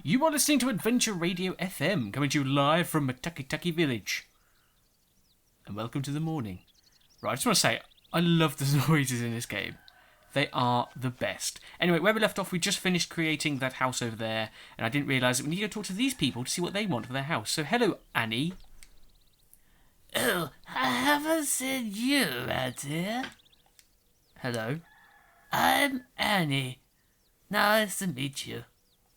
You are listening to Adventure Radio FM, coming to you live from Mataki Village. And welcome to the morning. Right, I just want to say, I love the noises in this game. They are the best. Anyway, where we left off, we just finished creating that house over there, and I didn't realise that we need to talk to these people to see what they want for their house. So, hello, Annie. Oh, I haven't seen you around here. Hello. I'm Annie. Nice to meet you.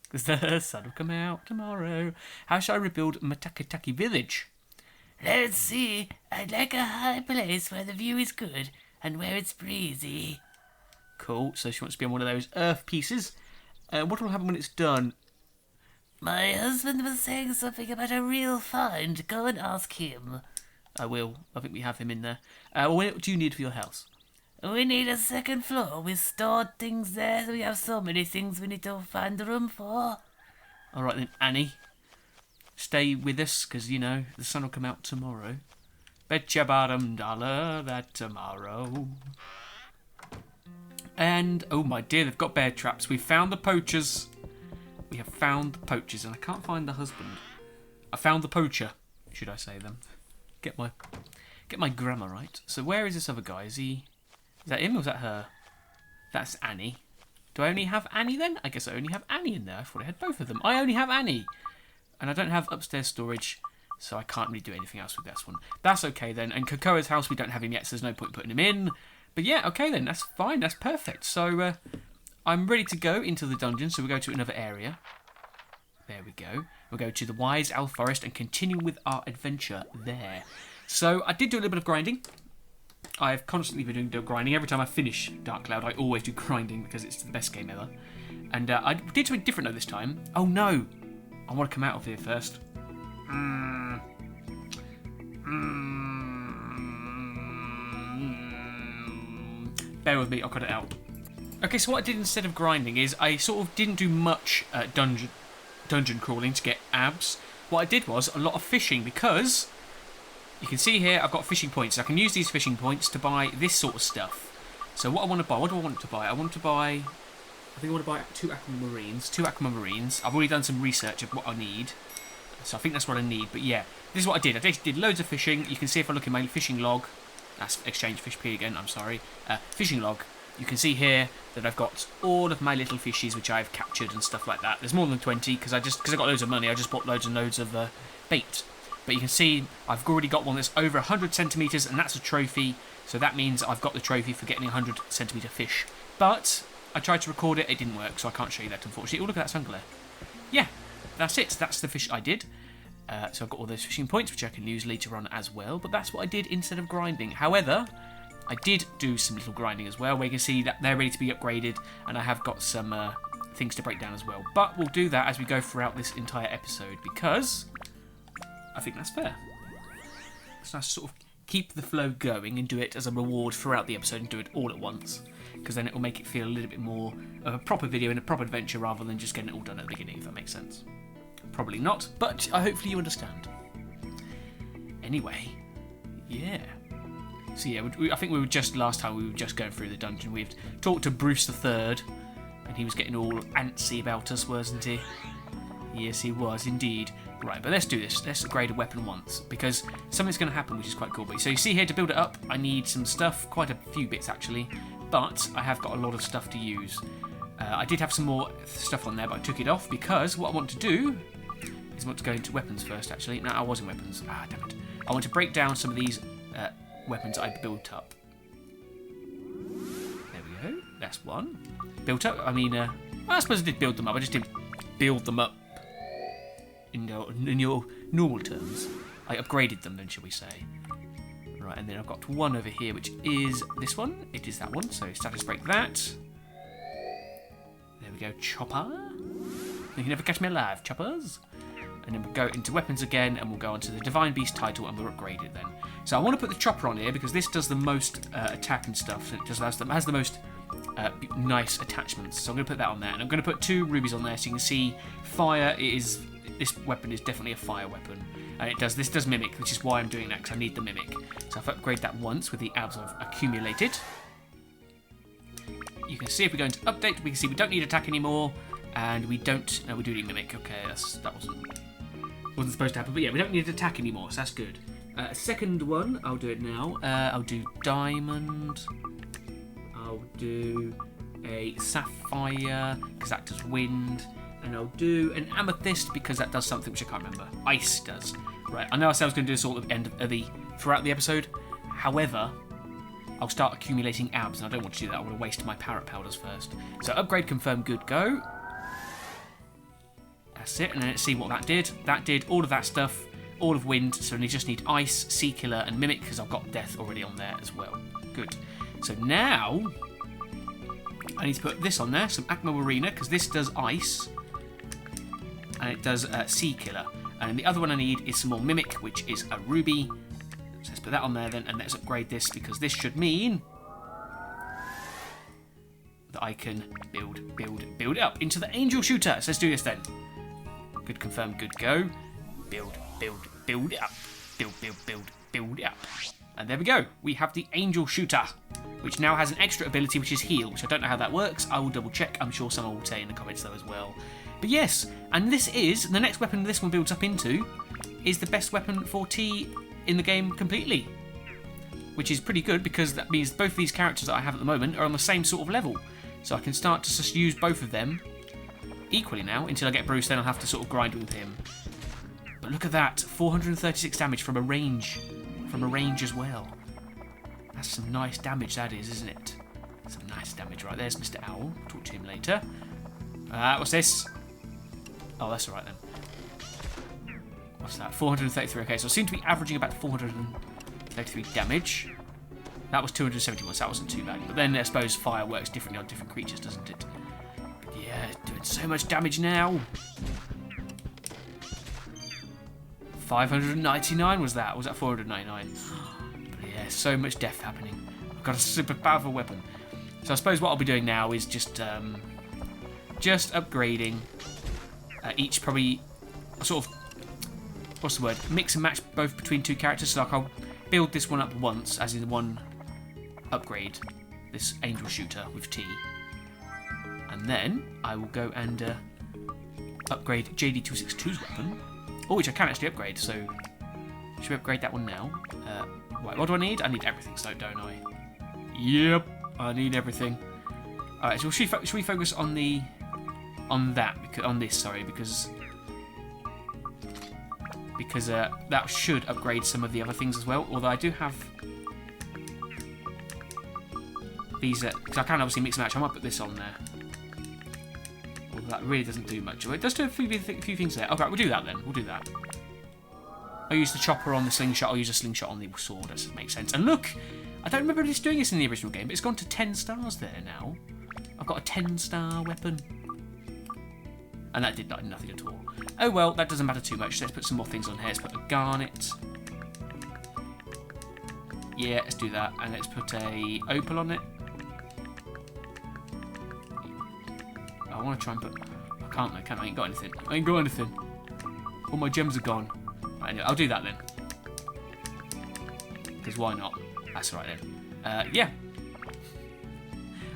The sun will come out tomorrow. How shall I rebuild Mataki Village? Let's see. I'd like a high place where the view is good and where it's breezy. Cool, so she wants to be on one of those earth pieces. What will happen when it's done? My husband was saying something about a real find. Go and ask him. I will. I think we have him in there. What do you need for your house? We need a second floor. We stored things there, so we have so many things we need to find the room for. All right then, Annie. Stay with us, because, you know, the sun will come out tomorrow. Bet your bottom dollar that tomorrow. And, oh my dear, they've got bear traps. We've found the poachers. We have found the poachers, and I can't find the husband. I found the poacher, should I say them. Get my grammar right. So where is this other guy? Is that him or is that her? That's Annie. Do I only have Annie then? I guess I only have Annie in there. I thought I had both of them. I only have Annie. And I don't have upstairs storage, so I can't really do anything else with this one. That's okay then. And Kokoa's house, we don't have him yet, so there's no point putting him in. But yeah, okay then, that's fine, that's perfect. So I'm ready to go into the dungeon, so we'll go to another area. There we go. We'll go to the Wise Owl Forest and continue with our adventure there. So I did do a little bit of grinding. I've constantly been doing grinding. Every time I finish Dark Cloud, I always do grinding because it's the best game ever. And I did something different though this time. Oh no! I want to come out of here first. Bear with me, I'll cut it out. Okay, so what I did instead of grinding is I sort of didn't do much dungeon crawling to get abs. What I did was a lot of fishing because you can see here I've got fishing points. I can use these fishing points to buy this sort of stuff. So what I want to buy, what do I want to buy? I think I want to buy two aquamarines. I've already done some research of what I need. So I think that's what I need. But yeah, this is what I did. I basically did loads of fishing. You can see if I look in my fishing log. That's Exchange Fish P again, I'm sorry. Fishing log. You can see here that I've got all of my little fishies which I've captured and stuff like that. There's more than 20 because I got loads of money. I just bought loads and loads of bait. But you can see I've already got one that's over 100 centimetres and that's a trophy. So that means I've got the trophy for getting a 100 centimetre fish. But I tried to record it, it didn't work, so I can't show you that unfortunately. Oh, look at that sun glare. Yeah, that's it. That's the fish I did. So I've got all those fishing points, which I can use later on as well. But that's what I did instead of grinding. However, I did do some little grinding as well, where you can see that they're ready to be upgraded, and I have got some things to break down as well. But we'll do that as we go throughout this entire episode, because I think that's fair. It's nice to sort of keep the flow going and do it as a reward throughout the episode and do it all at once, because then it will make it feel a little bit more of a proper video and a proper adventure rather than just getting it all done at the beginning, if that makes sense. Probably not, but hopefully you understand. Anyway, yeah. So yeah, I think last time we were just going through the dungeon. We've talked to Bruce III, and he was getting all antsy about us, wasn't he? Yes, he was indeed. Right, but let's do this. Let's upgrade a weapon once, because something's going to happen, which is quite cool. But so you see here, to build it up, I need some stuff, quite a few bits actually, but I have got a lot of stuff to use. I did have some more stuff on there, but I took it off because what I want to do is I want to go into weapons first, actually. No, I was in weapons. Ah, damn it. I want to break down some of these weapons I built up. There we go. That's one. Built up. I mean, I suppose I did build them up. I just didn't build them up in your normal terms. I upgraded them, then, shall we say. Right, and then I've got one over here, which is this one. It is that one, so status break that. There we go, chopper. You can never catch me alive, choppers. And then we'll go into weapons again, and we'll go onto the Divine Beast title, and we'll upgrade it then. So I want to put the chopper on here, because this does the most attack and stuff, so it just has the most nice attachments. So I'm going to put that on there, and I'm going to put 2 rubies on there, so you can see fire is... This weapon is definitely a fire weapon, and this does mimic, which is why I'm doing that, because I need the mimic. So if I upgrade that once with the abs I've accumulated, you can see if we go into update, we can see we don't need attack anymore, And we don't... No, we do need Mimic. Okay, that wasn't supposed to happen. But yeah, we don't need to attack anymore, so that's good. Second one, I'll do it now. I'll do Diamond. I'll do a Sapphire, because that does Wind. And I'll do an Amethyst, because that does something which I can't remember. Ice does. Right, I know I said I was going to do this all at the end of throughout the episode. However, I'll start accumulating abs, and I don't want to do that. I want to waste my parrot powders first. So upgrade, confirm, good, go. That's it, and then let's see what that did. That did all of that stuff, all of Wind, so I just need Ice, Sea Killer, and Mimic, because I've got Death already on there as well. Good. So now, I need to put this on there, some Acmo Arena, because this does Ice, and it does Sea Killer. And the other one I need is some more Mimic, which is a Ruby. So let's put that on there then, and let's upgrade this, because this should mean that I can build it up into the Angel Shooter. So let's do this then. Good, confirm, good, go. Build it up. Build it up. And there we go. We have the Angel Shooter, which now has an extra ability, which is Heal, which I don't know how that works. I will double check. I'm sure someone will say in the comments though as well. But yes, and this is, the next weapon this one builds up into, is the best weapon for T in the game completely. Which is pretty good, because that means both these characters that I have at the moment are on the same sort of level. So I can start to just use both of them equally now, until I get Bruce, then I'll have to sort of grind with him. But look at that, 436 damage from a range as well. That's some nice damage that is, isn't it? Some nice damage. Right, there's Mr. Owl. Talk to him later. What's this? Oh, that's alright then. What's that? 433. Okay, so I seem to be averaging about 433 damage. That was 271, so that wasn't too bad. But then I suppose fire works differently on different creatures, doesn't it? But yeah, it's doing so much damage now. 599 was that? Or was that 499? But yeah, so much death happening. I've got a super powerful weapon. So I suppose what I'll be doing now is just upgrading each, probably sort of, what's the word, mix and match both between two characters. So like I'll build this one up once, as in one upgrade, this Angel Shooter with T, and then I will go and upgrade JDTwoSixTwo's weapon, which I can actually upgrade, so should we upgrade that one now? Right, what do I need? I need everything, so don't I? Yep, I need everything. Alright, so should we focus on this, because that should upgrade some of the other things as well, although I do have these, because I can obviously mix and match. I might put this on there, although that really doesn't do much. It does do a few things there. Okay, we'll do that then, we'll do that. I'll use the chopper on the slingshot, I'll use a slingshot on the sword, that makes sense. And look, I don't remember this doing this in the original game, but it's gone to 10 stars there now. I've got a 10-star weapon. And that did nothing at all. Oh well, that doesn't matter too much. Let's put some more things on here. Let's put a garnet. Yeah, let's do that. And let's put a opal on it. I want to try and put... I can't though, can I? I ain't got anything. I ain't got anything. All my gems are gone. Right, anyway, I'll do that then. Because why not? That's right then. Yeah.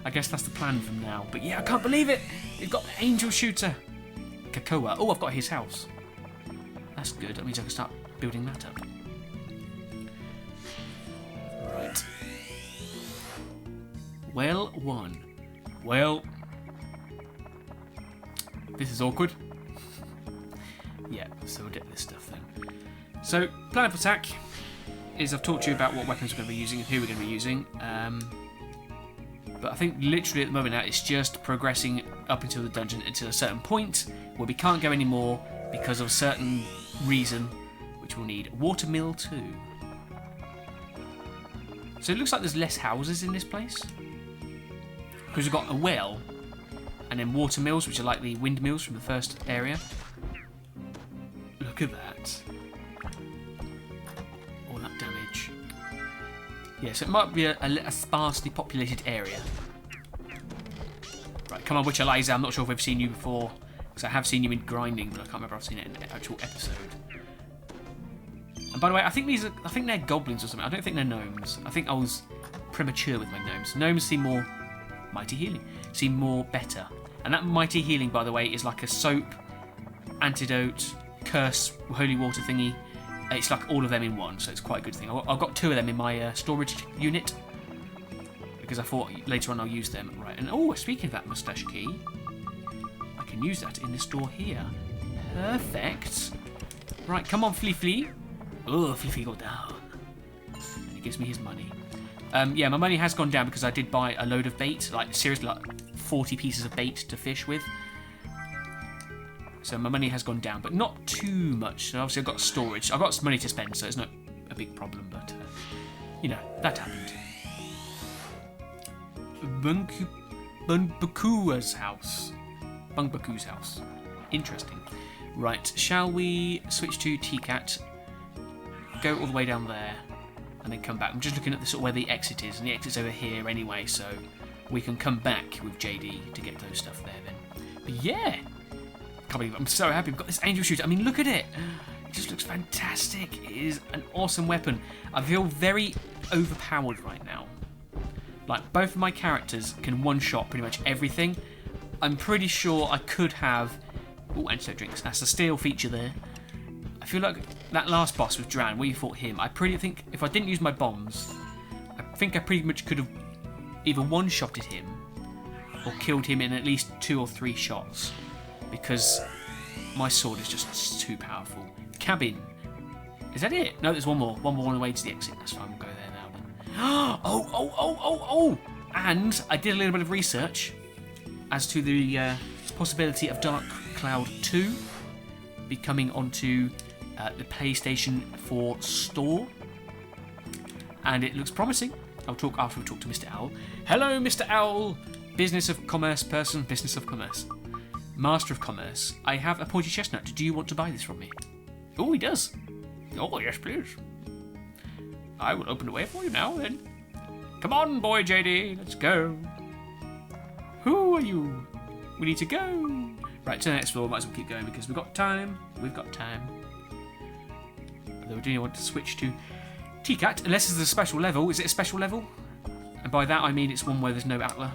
I guess that's the plan from now. But yeah, I can't believe it. We've got the Angel Shooter. Kakoa. Oh, I've got his house. That's good. That means I can start building that up. Right. Well, one. Well, this is awkward. Yeah, so we'll get this stuff then. So, plan of attack is I've talked to you about what weapons we're going to be using and who we're going to be using. But I think literally at the moment now it's just progressing up into the dungeon until a certain point where we can't go anymore because of a certain reason, which we'll need water mill 2. So it looks like there's less houses in this place, because we've got a well and then water mills, which are like the windmills from the first area. Look at that. All that damage. Yeah, so it might be a sparsely populated area. Right, come on, Witcher Liza. I'm not sure if I've seen you before, because I have seen you in grinding, but I can't remember if I've seen it in an actual episode. And by the way, I think they're goblins or something. I don't think they're gnomes. I think I was premature with my gnomes. Gnomes seem more mighty healing, seem more better. And that mighty healing, by the way, is like a soap, antidote, curse, holy water thingy. It's like all of them in one, so it's quite a good thing. I've got 2 of them in my storage unit because I thought later on I'll use them. Right, and oh, speaking of that moustache key, I can use that in this door here. Perfect. Right, come on, Flea. Oh, Flea, go down. And he gives me his money. Yeah, my money has gone down because I did buy a load of bait, like seriously, like 40 pieces of bait to fish with. So my money has gone down, but not too much. So obviously I've got storage. I've got some money to spend, so it's not a big problem, but, you know, that happened. Bunbakua's house. Bunbaku's house. Interesting. Right, shall we switch to T-Cat, go all the way down there, and then come back. I'm just looking at the sort of where the exit is, and the exit's over here anyway, so we can come back with JD to get those stuff there then. But yeah, can't believe it. I'm so happy we've got this angel shooter. I mean, look at it. It just looks fantastic. It is an awesome weapon. I feel very overpowered right now. Like, both of my characters can one-shot pretty much everything. I'm pretty sure I could have... Oh, antidote drinks. That's a steal feature there. I feel like that last boss with Dran, where you fought him, I pretty think if I didn't use my bombs, I think I pretty much could have either one-shotted him or killed him in at least 2 or 3 shots, because my sword is just too powerful. Cabin. Is that it? No, there's one more. One more on the way to the exit. That's fine. We'll go there now then. Oh! And I did a little bit of research as to the possibility of Dark Cloud 2 be coming onto the PlayStation 4 store, and it looks promising. I'll talk after we talk to Mr. Owl. Hello, Mr. Owl, business of commerce person, business of commerce, master of commerce. I have a pointy chestnut. Do you want to buy this from me? Oh, he does. Oh, yes, please. I will open the way for you now, then. Come on, boy JD, let's go. Who are you? We need to go. Right, to the next floor. Might as well keep going because we've got time. We've got time. Although we do want to switch to T-Cat, unless it's a special level. Is it a special level? And by that I mean it's one where there's no Atla.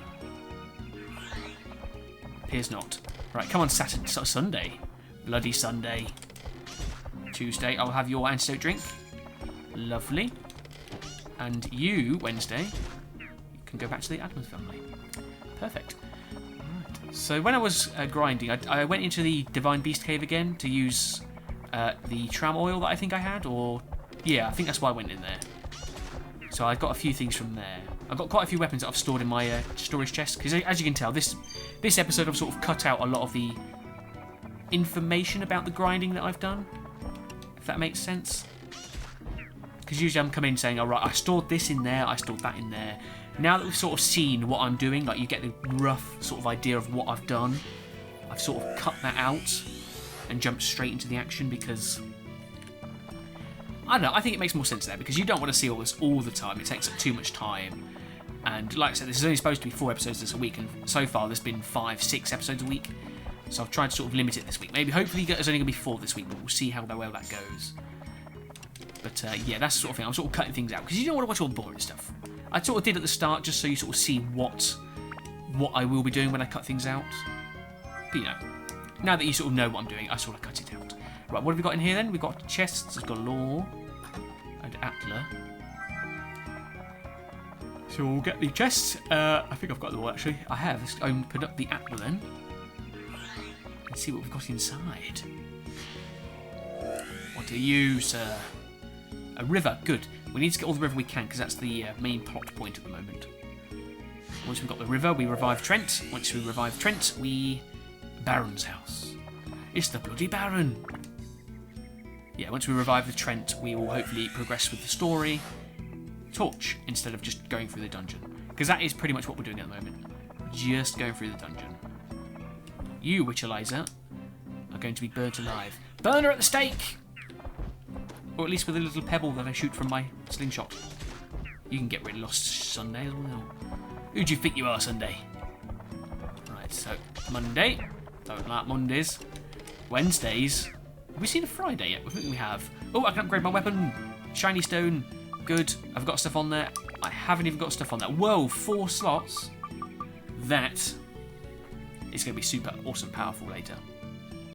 Appears not. Right, come on, Saturday, Sunday. Bloody Sunday. Tuesday, I'll have your antidote drink. Lovely. And you, Wednesday, you can go back to the Adams family. Perfect. Right. So when I was grinding, I went into the Divine Beast Cave again to use the tram oil that I think I had, or... Yeah, I think that's why I went in there. So I got a few things from there. I've got quite a few weapons that I've stored in my storage chest, because as you can tell, this episode I've sort of cut out a lot of the information about the grinding that I've done, if that makes sense. Because usually I'm coming in saying, alright, I stored this in there, I stored that in there. Now that we've sort of seen what I'm doing, like you get the rough sort of idea of what I've done, I've sort of cut that out and jumped straight into the action because... I don't know, I think it makes more sense there, because you don't want to see all this all the time. It takes up too much time. And like I said, this is only supposed to be 4 episodes this a week, and so far there's been 5, 6 episodes a week. So I've tried to sort of limit it this week. Maybe, hopefully, there's only going to be 4 this week, but we'll see how well that goes. But yeah, that's the sort of thing. I'm sort of cutting things out, because you don't want to watch all the boring stuff. I sort of did at the start, just so you sort of see what I will be doing when I cut things out. But you know, now that you sort of know what I'm doing, I sort of cut it out. Right, what have we got in here then? We've got chests, galore, and Atla. So we'll get the chests. I think I've got them all actually. I have. Let's open up the Atla then. And see what we've got inside. What are you, sir? A river, good. We need to get all the river we can, because that's the main plot point at the moment. Once we've got the river, we revive Trent. Once we revive Trent, we... Baron's house. It's the bloody Baron. Yeah, once we revive the Trent, we will hopefully progress with the story. Torch, instead of just going through the dungeon. Because that is pretty much what we're doing at the moment. Just going through the dungeon. You, Witch Eliza, are going to be burnt alive. Burn her at the stake! Or at least with a little pebble that I shoot from my slingshot. You can get really lost Sunday as well. Who do you think you are, Sunday? Right, so Monday. Don't like Mondays. Wednesdays. Have we seen a Friday yet? I think we have. Oh, I can upgrade my weapon. Shiny stone. Good. I've got stuff on there. I haven't even got stuff on there. Whoa, 4 slots. That it's going to be super awesome powerful later.